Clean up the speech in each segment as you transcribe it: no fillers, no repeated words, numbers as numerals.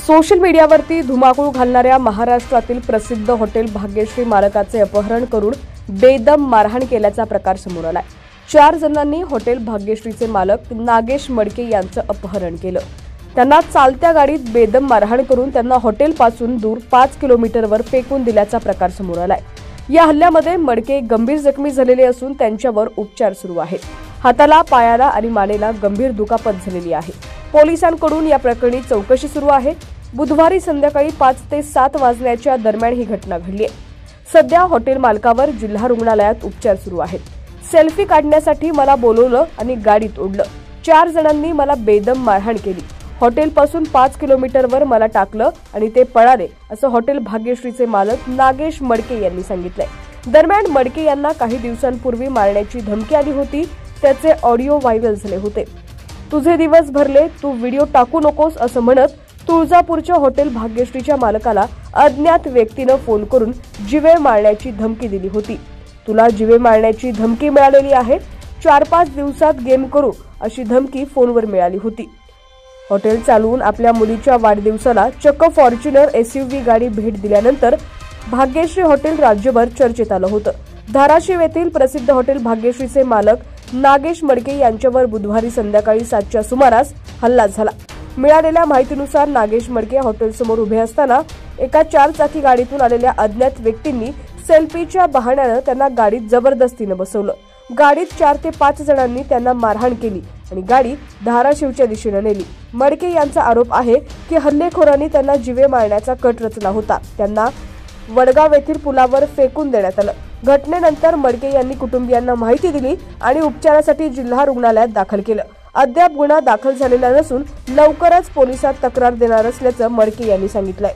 Social मीडियावरती धुमाकूळ घालणाऱ्या महाराष्ट्रातील प्रसिद्ध हॉटेल भाग्यश्री मालकाचे अपहरण करून बेदम मारहाण केल्याचा प्रकार समोर आलाय। 4 जणांनी हॉटेल भाग्यश्रीचे मालक नागेश मडके यांचं अपहरण केलं। त्यांना चालत्या गाडीत बेदम मारहाण करून त्यांना हॉटेलपासून दूर 5 किलोमीटरवर फेकून दिल्याचा प्रकार समोर आलाय। या हल्ल्यामध्ये मडके गंभीर जखमी झालेले असून त्यांच्यावर उपचार सुरू आहेत। हाताला, पायाला आणि मानेला गंभीर दुखापत झालेली आहे। पोलिसांकडून या प्रकरणी चौकशी सुरू आहे। बुधवारी संध्याकाळी 5 ते 7 वाजण्याच्या दरम्यान ही घटना घडली आहे। सध्या हॉटेल मालकावर जिल्हा रुग्णालयात उपचार सुरू आहेत। सेल्फी काढण्यासाठी मला बोलवलं आणि गाडीत ओढलं। 4 जणांनी मला बेदम मारहाण केली। हॉटेलपासून 5 किलोमीटरवर मला टाकलं आणि ते पळाले, असं हॉटेल भाग्यश्रीचे मालक नागेश मडके यांनी सांगितलंय। दरम्यान मडके यांना काही दिवसांपूर्वी मारण्याची धमकी आली होती। त्याचे ऑडिओ व्हायरल झाले होते। तुझे दिवस भरले, तू व्हिडिओ टाकू नकोस असं म्हणत तुळजापूरच्या हॉटेल भाग्यश्रीच्या मालकाला अज्ञात व्यक्तीनं फोन करून जीवे मारण्याची धमकी दिली होती। तुला जीवे मारण्याची धमकी मिळालेली आहे, 4-5 दिवसात गेम करू अशी धमकी फोनवर मिळाली होती। हॉटेल चालवून आपल्या मुलीच्या वाढदिवसाला चक्क फॉर्च्युनर SUV गाडी भेट दिल्यानंतर भाग्यश्री हॉटेल राज्यभर चर्चेत आलं होतं। धाराशिव येथील प्रसिद्ध हॉटेल भाग्यश्रीचे मालक नागेश मडके यांच्यावर बुधवारी संध्याकाळी 7च्या सुमारास हल्ला झाला। मिळालेल्या माहितीनुसार नागेश मडके हॉटेलसमोर उभे असताना एका 4 चाकी गाडीतून आलेल्या अज्ञात व्यक्तींनी सेल्फीच्या बहाण्यानं त्यांना गाडीत जबरदस्तीनं बसवलं। गाडीत 4 ते 5 जणांनी त्यांना मारहाण केली आणि गाडी धाराशिवच्या दिशेने नेली। मडके यांचा आरोप आहे की हल्लेखोरांनी त्यांना जीवे मारण्याचा कट रचला होता। त्यांना वडगाव येथील पुलावर फेकून देण्यात आलं। घटनेनंतर मडके यांनी कुटुंबियांना माहिती दिली आणि उपचारासाठी जिल्हा रुग्णालयात दाखल केलं। अद्याप गुन्हा दाखल झालेला नसून लवकरच पोलिसात तक्रार देणार असल्याचं मडके यांनी सांगितलंय।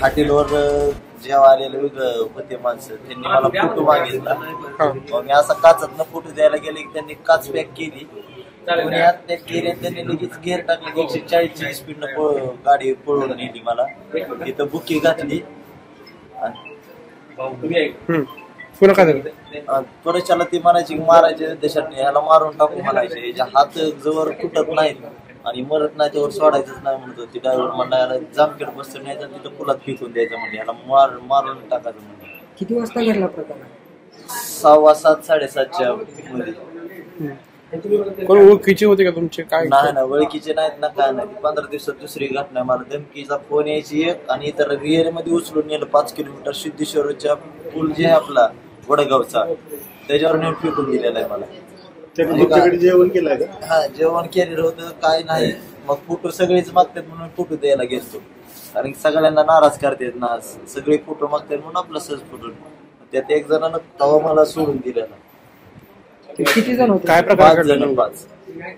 हॉटेलवर जेव्हा आलेले होते माणसं, त्यांनी मला फोटो मागितला। मग मी असा काचातनं फोटो द्यायला गेले की त्यांनी काच पॅक केली। त्यांनी लगेच गेअर टाकले, 140च्या स्पीडनं गाडी पळवून नेली। मला तिथं बुकी घातली। त्वरेच्याला ती म्हणायची मारायचे देशात ह्याला मारून टाकू म्हणायचे, याच्या हात जवळ फुटत नाहीत आणि मरत नाही त्यावर सोडायचंच नाही म्हणत होती। ड्रायव्हर म्हणायला जामखेड बसतं नाही तर तिथं पुलात फेकून द्यायचं म्हणजे ह्याला मारून टाकायचं म्हणजे। किती वाजता घडला प्रकार? 6:15 7:30च्या मध्ये। कोण ओळखीचे होते का तुमचे? काय नाही ना, ओळखीचे नाहीत ना, काय नाही। 15 दिवसात दुसरी घटना, मला धमकीचा फोन यायची एक आणि इतर रिअर मध्ये उचलून नेलं 5 किलोमीटर सिद्धेश्वरच्या पूल जे आपला वडगावचा त्याच्यावर नेऊन फेकून दिलेला आहे मला। जेवण केलं का? हा, जेवण केलेलं होतं, काय नाही। मग फोटो सगळेच मागतात म्हणून फोटो द्यायला गेलतो, कारण सगळ्यांना नाराज करतात ना, सगळे फोटो मागतात म्हणून आपला सहज फोटो। त्यात एक जणांना तवा मला सोडून दिलेला। किती जण होते? काय प्रकार घडला? 5 जण।